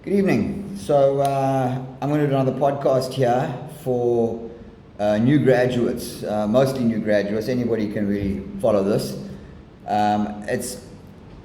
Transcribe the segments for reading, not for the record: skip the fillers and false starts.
Good evening. So I'm going to do another podcast here for new graduates, mostly new graduates. Anybody can really follow this. It's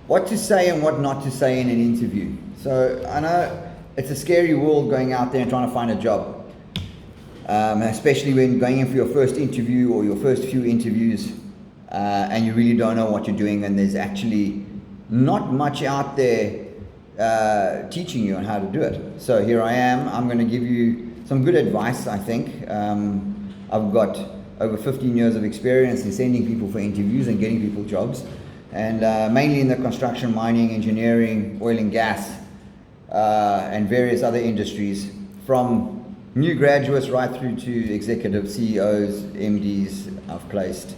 what to say and what not to say in an interview. So I know it's a scary world going out there and trying to find a job, especially when going in for your first interview or your first few interviews, and you really don't know what you're doing, and there's actually not much out there teaching you on how to do it. So here I am. I'm going to give you some good advice, I think. I've got over 15 years of experience in sending people for interviews and getting people jobs, and mainly in the construction, mining, engineering, oil and gas, and various other industries, from new graduates right through to executive CEOs, MDs I've placed,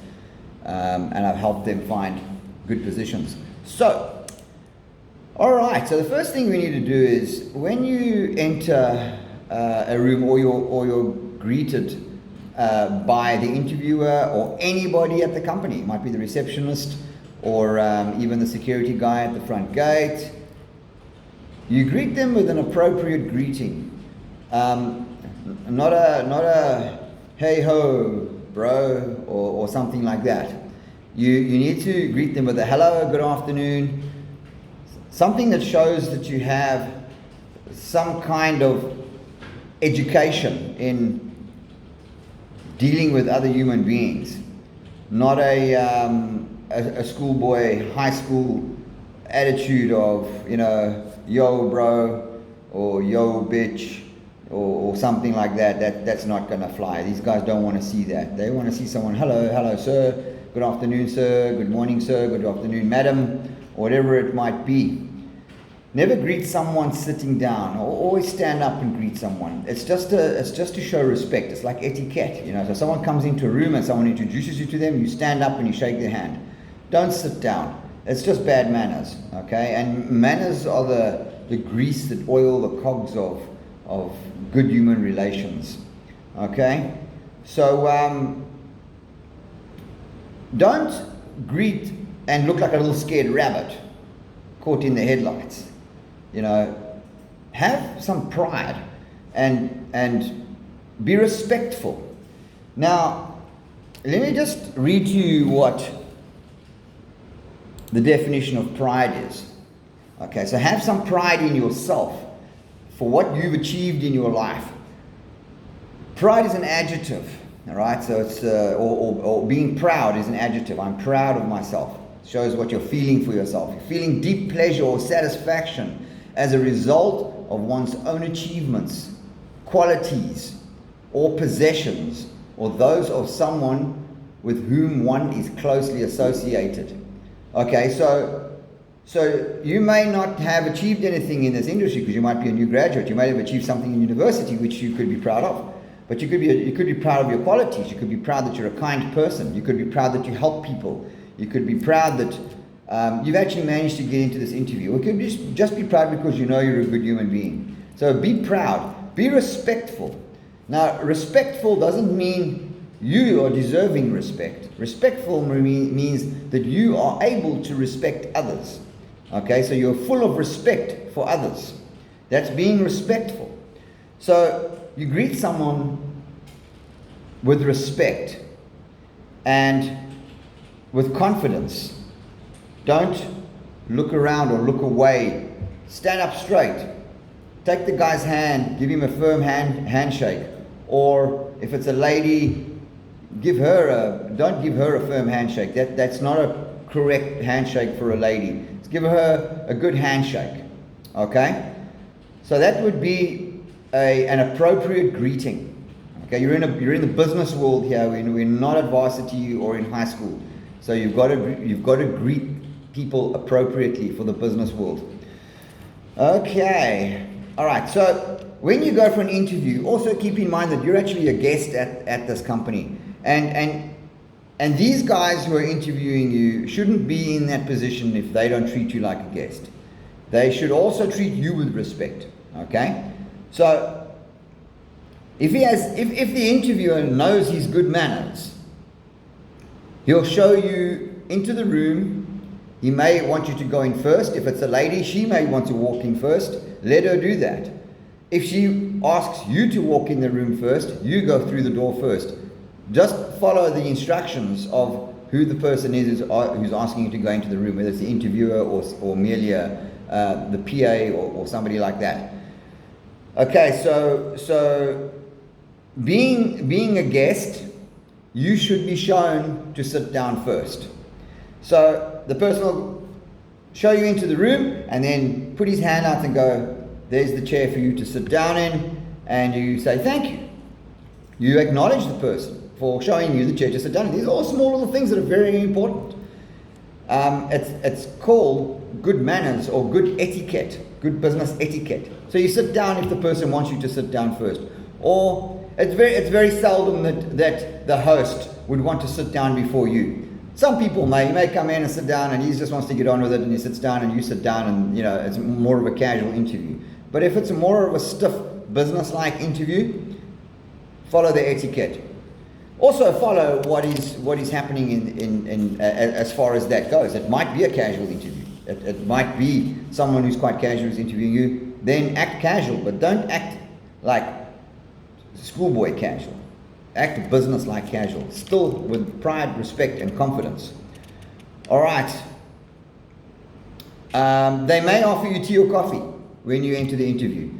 and I've helped them find good positions. So alright, so the first thing we need to do is, when you enter a room, or you're greeted by the interviewer or anybody at the company, it might be the receptionist or even the security guy at the front gate, you greet them with an appropriate greeting. Not a hey ho bro or something like that. You need to greet them with a hello, good afternoon, something that shows that you have some kind of education in dealing with other human beings, not a schoolboy, high school attitude of, yo bro, or yo bitch, or something like that. That's not going to fly. These guys don't want to see that. They want to see someone, hello sir, good afternoon sir, good morning sir, good afternoon madam, whatever it might be. Never greet someone sitting down, or always stand up and greet someone. It's just to show respect. It's like etiquette, So someone comes into a room and someone introduces you to them, you stand up and you shake their hand. Don't sit down. It's just bad manners, okay? And manners are the grease that oil the cogs of good human relations, okay? So don't greet and look like a little scared rabbit caught in the headlights. Have some pride and be respectful. Now, let me just read to you what the definition of pride is. Okay, so have some pride in yourself for what you've achieved in your life. Pride is an adjective, all right? So it's or being proud is an adjective. I'm proud of myself. It shows what you're feeling for yourself. You're feeling deep pleasure or satisfaction as a result of one's own achievements, qualities, or possessions, or those of someone with whom one is closely associated. Okay, so you may not have achieved anything in this industry because you might be a new graduate. You might have achieved something in university which you could be proud of. But you could be proud of your qualities. You could be proud that you're a kind person. You could be proud that you help people. You could be proud that you've actually managed to get into this interview. Or you could just be proud because you know you're a good human being. So be proud. Be respectful. Now, respectful doesn't mean you are deserving respect. Respectful means that you are able to respect others. Okay, so you're full of respect for others. That's being respectful. So you greet someone with respect and with confidence. Don't look around or look away. Stand up straight. Take the guy's hand, give him a firm handshake. Or if it's a lady, don't give her a firm handshake. That's not a correct handshake for a lady. Just give her a good handshake. Okay? So that would be an appropriate greeting. Okay, you're in the business world here. We're not at varsity or in high school. So you've got to greet people appropriately for the business world. Okay. All right. So when you go for an interview, also keep in mind that you're actually a guest at this company. And these guys who are interviewing you shouldn't be in that position if they don't treat you like a guest. They should also treat you with respect. Okay? So if the interviewer knows his good manners, he'll show you into the room. He may want you to go in first. If it's a lady, she may want to walk in first. Let her do that. If she asks you to walk in the room first, you go through the door first. Just follow the instructions of who the person is who's asking you to go into the room, whether it's the interviewer or merely the PA or somebody like that. Okay, so being a guest, you should be shown to sit down first. So the person will show you into the room and then put his hand out and go, there's the chair for you to sit down in, and you say thank you. You acknowledge the person for showing you the chair to sit down in. These are all small little things that are very important. It's called good manners or good etiquette, good business etiquette. So you sit down if the person wants you to sit down first. Or it's very seldom that the host would want to sit down before you. Some people may come in and sit down and he just wants to get on with it, and he sits down and you sit down, and it's more of a casual interview. But if it's more of a stiff business-like interview, follow the etiquette. Also follow what is happening in as far as that goes. It might be a casual interview. It might be someone who's quite casual is interviewing you. Then act casual, but don't act like schoolboy casual. Act business-like casual, still with pride, respect, and confidence. All right. They may offer you tea or coffee when you enter the interview.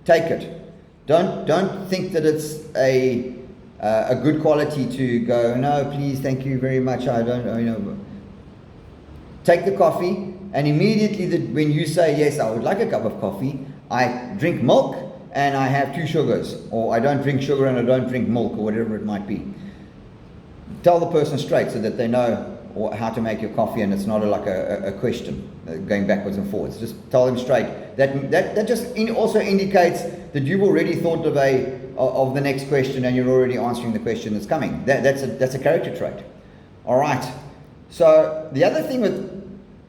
Take it. Don't think that it's a good quality to go, no, please, thank you very much. I don't. Take the coffee, and immediately when you say yes, I would like a cup of coffee. I drink milk. And I have 2 sugars, or I don't drink sugar and I don't drink milk, or whatever it might be. Tell the person straight so that they know how to make your coffee, and it's not like a question going backwards and forwards. Just tell them straight. That just also indicates that you've already thought of the next question, and you're already answering the question that's coming. That's a character trait. All right. So the other thing with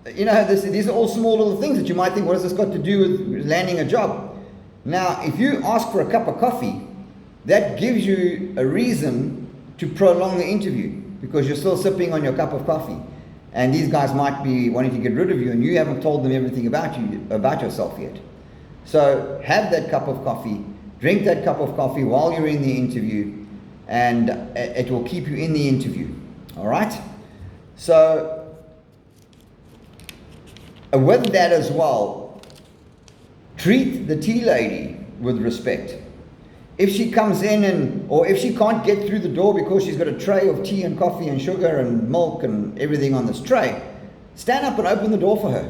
these are all small little things that you might think, what has this got to do with landing a job? Now, if you ask for a cup of coffee, that gives you a reason to prolong the interview, because you're still sipping on your cup of coffee. And these guys might be wanting to get rid of you, and you haven't told them everything about yourself yet. So have that cup of coffee, drink that cup of coffee while you're in the interview, and it will keep you in the interview. All right? So with that as well, treat the tea lady with respect. If she comes in or if she can't get through the door because she's got a tray of tea and coffee and sugar and milk and everything on this tray, stand up and open the door for her.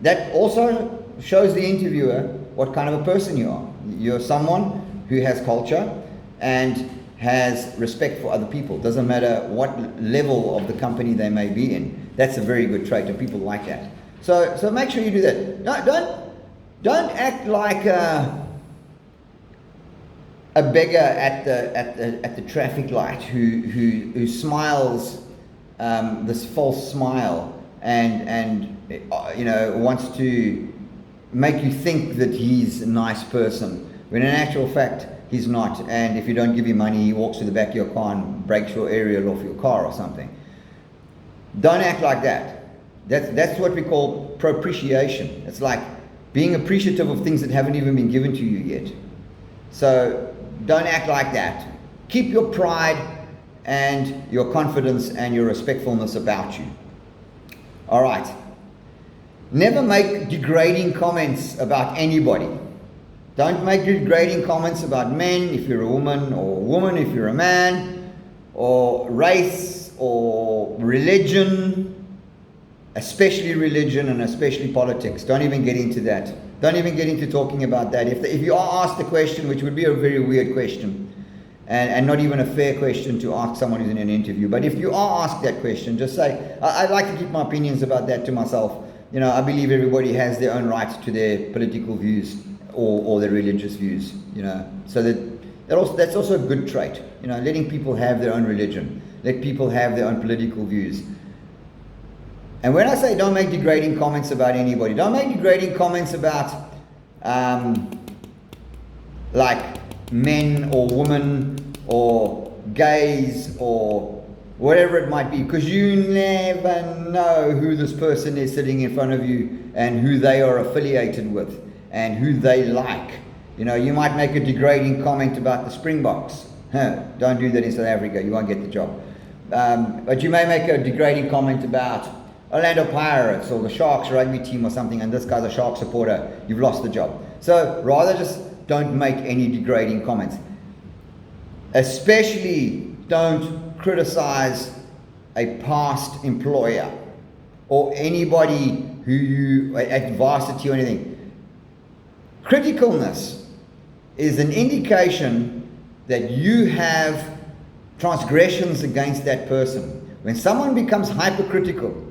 That also shows the interviewer what kind of a person you are. You're someone who has culture and has respect for other people. Doesn't matter what level of the company they may be in. That's a very good trait, and people like that. So make sure you do that. Don't act like a beggar at the traffic light who smiles this false smile and wants to make you think that he's a nice person, when in actual fact he's not. And if you don't give him money, he walks to the back of your car and breaks your aerial off your car or something. Don't act like that. That's what we call propitiation. It's like being appreciative of things that haven't even been given to you yet. So don't act like that. Keep your pride and your confidence and your respectfulness about you. All right. Never make degrading comments about anybody. Don't make degrading comments about men if you're a woman, or a woman if you're a man, or race or religion. Especially religion and especially politics. Don't even get into that. Don't even get into talking about that. If you are asked a question, which would be a very weird question, and not even a fair question to ask someone who's in an interview, but if you are asked that question, just say, I'd like to keep my opinions about that to myself. I believe everybody has their own right to their political views or their religious views. So that's also a good trait. Letting people have their own religion, let people have their own political views. And when I say don't make degrading comments about anybody, don't make degrading comments about like men or women or gays or whatever it might be, because you never know who this person is sitting in front of you and who they are affiliated with and who they like. You know, you might make a degrading comment about the Springboks. Don't do that in South Africa, you won't get the job. But you may make a degrading comment about Orlando Pirates or the Sharks rugby team or something, and this guy's a Shark supporter. You've lost the job. So rather just don't make any degrading comments. Especially don't criticize a past employer or anybody who you at varsity or anything. Criticalness is an indication that you have transgressions against that person. When someone becomes hypercritical,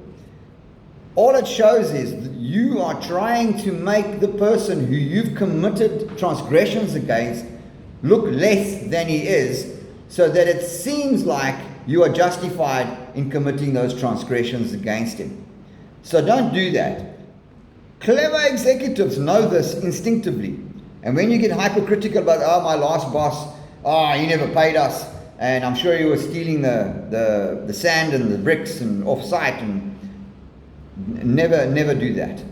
all it shows is that you are trying to make the person who you've committed transgressions against look less than he is, so that it seems like you are justified in committing those transgressions against him. So don't do that. Clever executives know this instinctively. And when you get hypercritical about, oh, my last boss, oh, he never paid us, and I'm sure he was stealing the sand and the bricks and off-site, and never do that.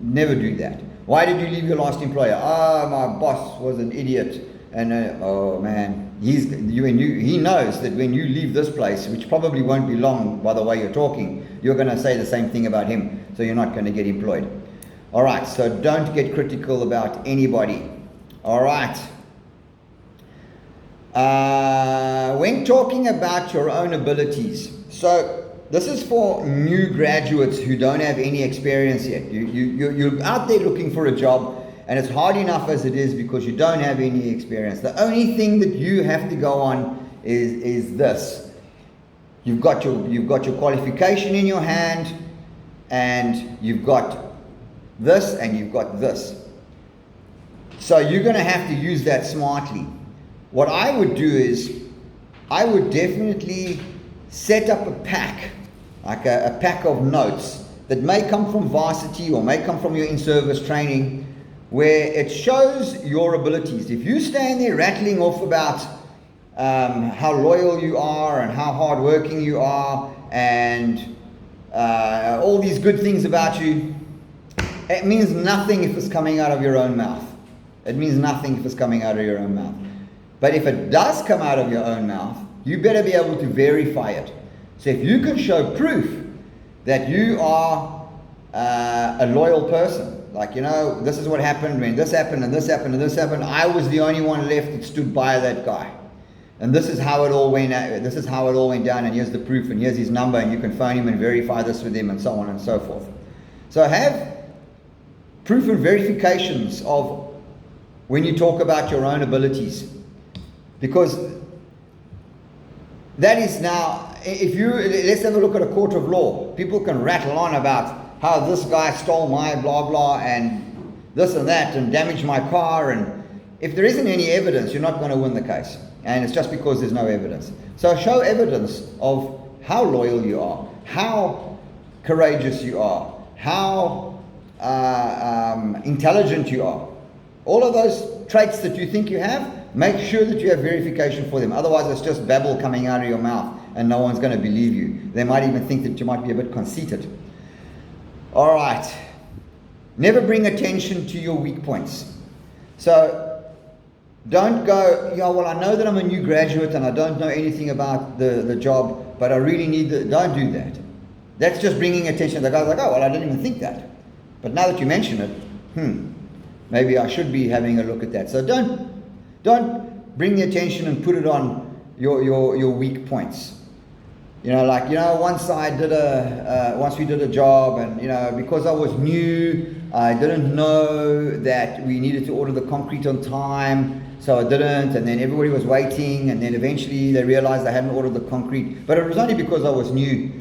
Never do that. Why did you leave your last employer? Oh, my boss was an idiot. And oh man, he knows that when you leave this place, which probably won't be long by the way you're talking, you're going to say the same thing about him, so you're not going to get employed. All right, so don't get critical about anybody. All right. When talking about your own abilities, so this is for new graduates who don't have any experience yet. You're out there looking for a job, and it's hard enough as it is because you don't have any experience. The only thing that you have to go on is this. You've got your qualification in your hand, and you've got this, and you've got this. So you're going to have to use that smartly. What I would do is, I would definitely set up a pack, like a pack of notes that may come from varsity or may come from your in-service training, where it shows your abilities. If you stand there rattling off about how loyal you are and how hardworking you are and all these good things about you, it means nothing if it's coming out of your own mouth. It means nothing if it's coming out of your own mouth. But if it does come out of your own mouth, you better be able to verify it. So if you can show proof that you are a loyal person, like, you know, this is what happened when this happened and this happened and this happened, I was the only one left that stood by that guy. And this is how it all went down, and here's the proof, and here's his number, and you can phone him and verify this with him, and so on and so forth. So have proof and verifications of when you talk about your own abilities. Because that is now, let's have a look at a court of law. People can rattle on about how this guy stole my blah blah and this and that and damaged my car, and if there isn't any evidence, you're not going to win the case. And it's just because there's no evidence. So show evidence of how loyal you are, how courageous you are, how intelligent you are. All of those traits that you think you have, make sure that you have verification for them. Otherwise, it's just babble coming out of your mouth and no one's going to believe you. They might even think that you might be a bit conceited. All right. Never bring attention to your weak points. So don't go, yeah, well, I know that I'm a new graduate and I don't know anything about the job, but I really need don't do that. That's just bringing attention. The guy's like, oh, well, I didn't even think that. But now that you mention it, maybe I should be having a look at that. So don't bring the attention and put it on your weak points. You know, like, once we did a job, and, because I was new, I didn't know that we needed to order the concrete on time, so I didn't, and then everybody was waiting, and then eventually they realized I hadn't ordered the concrete, but it was only because I was new.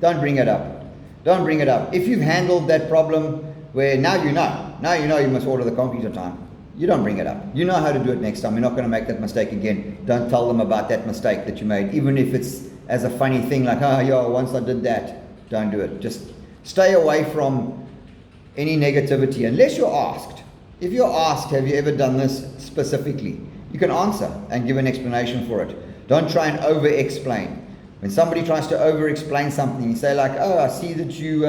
Don't bring it up. Don't bring it up. If you've handled that problem where now you know you must order the concrete on time, you don't bring it up. You know how to do it next time. You're not going to make that mistake again. Don't tell them about that mistake that you made, even if it's as a funny thing, like, oh, yeah, once I did that. Don't do it. Just stay away from any negativity, unless you're asked. If you're asked, have you ever done this specifically, you can answer and give an explanation for it. Don't try and over-explain. When somebody tries to over-explain something, you say like, oh, I see that you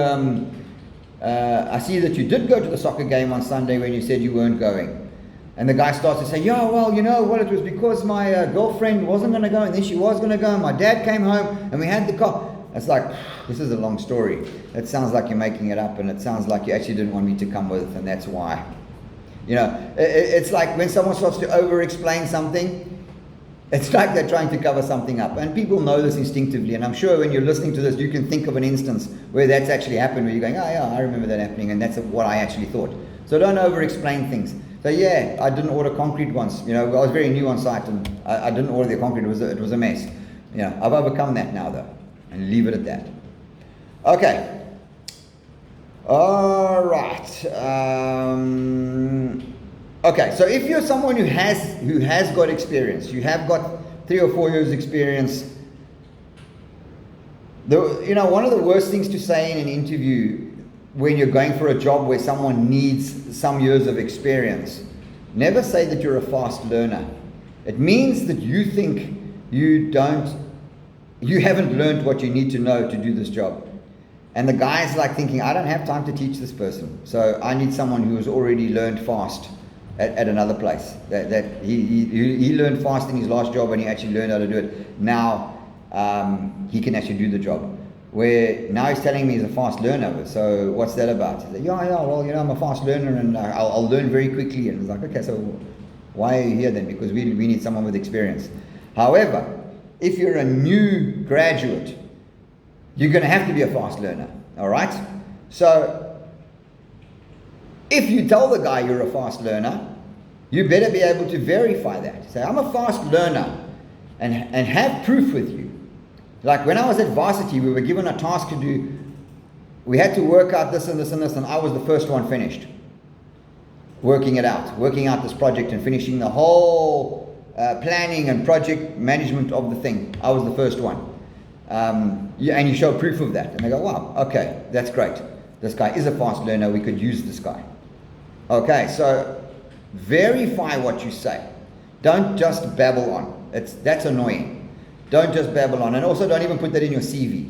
did go to the soccer game on Sunday when you said you weren't going. And the guy starts to say, yeah, well, you know what, it was because my girlfriend wasn't going to go, and then she was going to go, and my dad came home, and we had the car. It's like, this is a long story. It sounds like you're making it up, and it sounds like you actually didn't want me to come with, and that's why. You know, it's like when someone starts to over-explain something, it's like they're trying to cover something up. And people know this instinctively, and I'm sure when you're listening to this, you can think of an instance where that's actually happened, where you're going, oh yeah, I remember that happening, and that's what I actually thought. So don't over-explain things. So yeah, I didn't order concrete once. You know, I was very new on site, and I didn't order the concrete. It was a mess. You know, I've overcome that now, though, and leave it at that. Okay. All right. Okay. So if you're someone who has got experience, you have got 3 or 4 years experience. One of the worst things to say in an interview when you're going for a job where someone needs some years of experience, never say that you're a fast learner. It means that you think you haven't learned what you need to know to do this job. And the guy's like thinking, I don't have time to teach this person, so I need someone who has already learned fast at another place. That he learned fast in his last job, and he actually learned how to do it. Now he can actually do the job. Where now he's telling me he's a fast learner. So what's that about? He's like, yeah, well, I'm a fast learner, and I'll learn very quickly. And it's like, okay, so why are you here then? Because we need someone with experience. However, if you're a new graduate, you're going to have to be a fast learner, all right? So if you tell the guy you're a fast learner, you better be able to verify that. Say, I'm a fast learner, and have proof with you. Like when I was at varsity, we were given a task to do. We had to work out this and this and this, and I was the first one finished. Working out this project and finishing the whole planning and project management of the thing. I was the first one. And you show proof of that. And they go, wow, okay, that's great. This guy is a fast learner. We could use this guy. Okay, so verify what you say. Don't just babble on. That's annoying. Don't just babble on. And also don't even put that in your CV.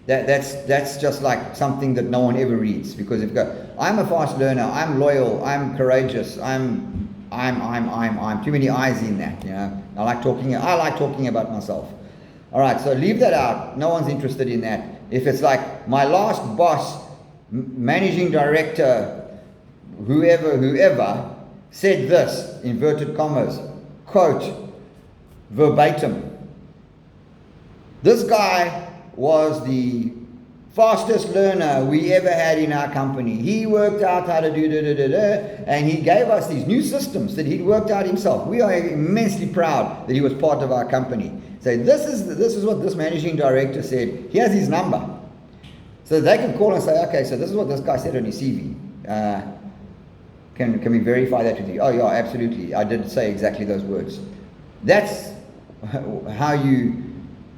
That's just like something that no one ever reads. Because if you go, I'm a fast learner, I'm loyal, I'm courageous, I'm too many I's in that, you know. I like talking about myself. All right, so leave that out. No one's interested in that. If it's like my last boss, managing director, whoever said this, inverted commas, quote, verbatim. This guy was the fastest learner we ever had in our company. He worked out how to do and he gave us these new systems that he'd worked out himself. We are immensely proud that he was part of our company. So this is what this managing director said. Here's his number. So they can call and say, okay, so this is what this guy said on his CV. Can we verify that with you? Oh yeah, absolutely. I did say exactly those words. That's how you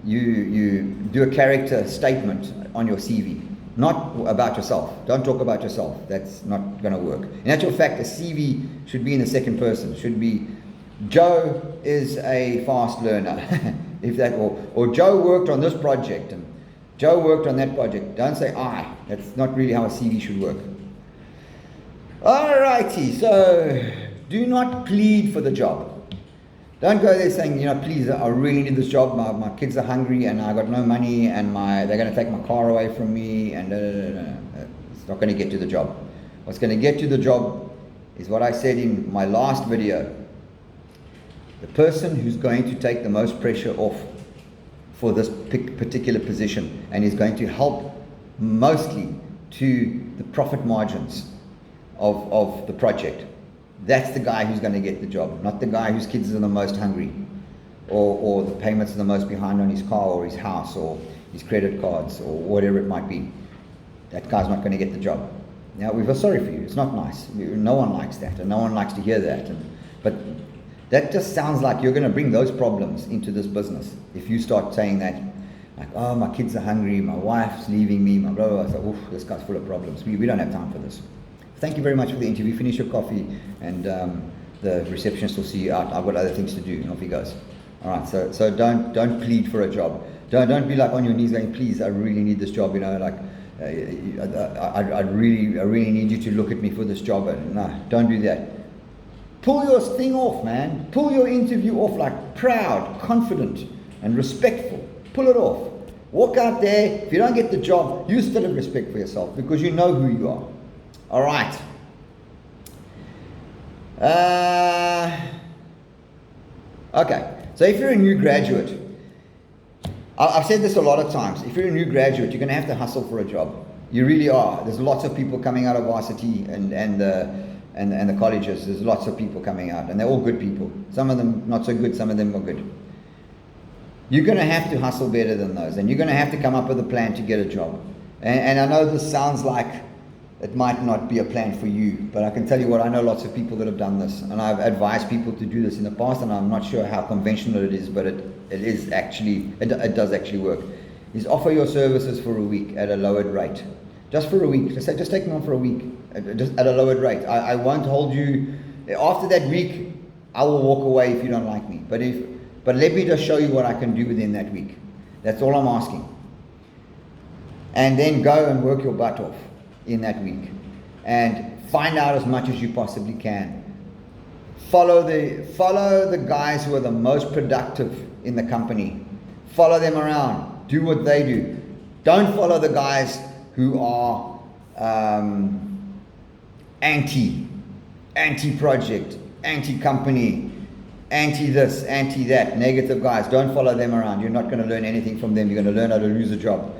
do a character statement on your CV, not about yourself. Don't talk about yourself. That's not going to work. In actual fact, a CV should be in the second person. Should be, Joe is a fast learner, if that, or Joe worked on this project and Joe worked on that project. Don't say I. That's not really how a CV should work. Alrighty, so do not plead for the job. Don't go there saying, please, I really need this job. My kids are hungry and I got no money and they're going to take my car away from me and It's not going to get you the job. What's going to get you the job is what I said in my last video. The person who's going to take the most pressure off for this particular position and is going to help mostly to the profit margins of the project. That's the guy who's going to get the job, not the guy whose kids are the most hungry, or the payments are the most behind on his car or his house or his credit cards or whatever it might be. That guy's not going to get the job. Now, we feel sorry for you. It's not nice. No one likes that, and no one likes to hear that. But that just sounds like you're going to bring those problems into this business. If you start saying that, like, oh, my kids are hungry, my wife's leaving me, my blah, blah, blah. So, this guy's full of problems. We don't have time for this. Thank you very much for the interview. Finish your coffee, and the receptionist will see you out. I've got other things to do, and off he goes. All right, so don't plead for a job. Don't be like on your knees going, please, I really need this job, like I really need you to look at me for this job. No, don't do that. Pull your thing off, man. Pull your interview off like proud, confident, and respectful. Pull it off. Walk out there. If you don't get the job, you still have respect for yourself because you know who you are. All right. Okay. So if you're a new graduate, I've said this a lot of times. If you're a new graduate, you're going to have to hustle for a job. You really are. There's lots of people coming out of varsity and the colleges. There's lots of people coming out, and they're all good people. Some of them not so good, some of them are good. You're going to have to hustle better than those, and you're going to have to come up with a plan to get a job. And I know this sounds like it might not be a plan for you, but I can tell you what, I know lots of people that have done this, and I've advised people to do this in the past, and I'm not sure how conventional it is, but it is actually, it does actually work, is offer your services for a week at a lowered rate. Just for a week. Just take me on for a week, just at a lowered rate. I won't hold you. After that week, I will walk away if you don't like me. But let me just show you what I can do within that week. That's all I'm asking. And then go and work your butt off in that week. And find out as much as you possibly can. Follow the guys who are the most productive in the company. Follow them around. Do what they do. Don't follow the guys who are anti-project, anti-company, anti-this, anti-that, negative guys. Don't follow them around. You're not going to learn anything from them. You're going to learn how to lose a job.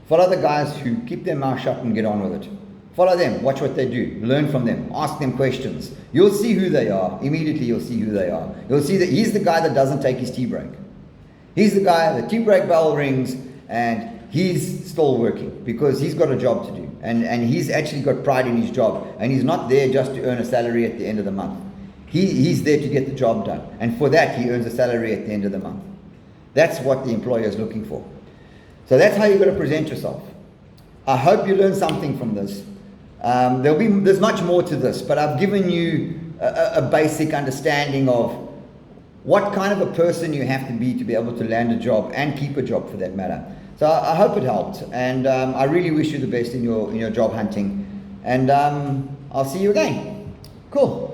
Follow the guys who keep their mouth shut and get on with it. Follow them. Watch what they do. Learn from them. Ask them questions. You'll see who they are. Immediately you'll see who they are. You'll see that he's the guy that doesn't take his tea break. He's the guy, the tea break bell rings, and he's still working because he's got a job to do. And he's actually got pride in his job. And he's not there just to earn a salary at the end of the month. He's there to get the job done. And for that, he earns a salary at the end of the month. That's what the employer is looking for. So that's how you're going to present yourself. I hope you learn something from this. There's much more to this, but I've given you a basic understanding of what kind of a person you have to be able to land a job and keep a job for that matter. So I hope it helped, and I really wish you the best in your job hunting, and I'll see you again. Cool.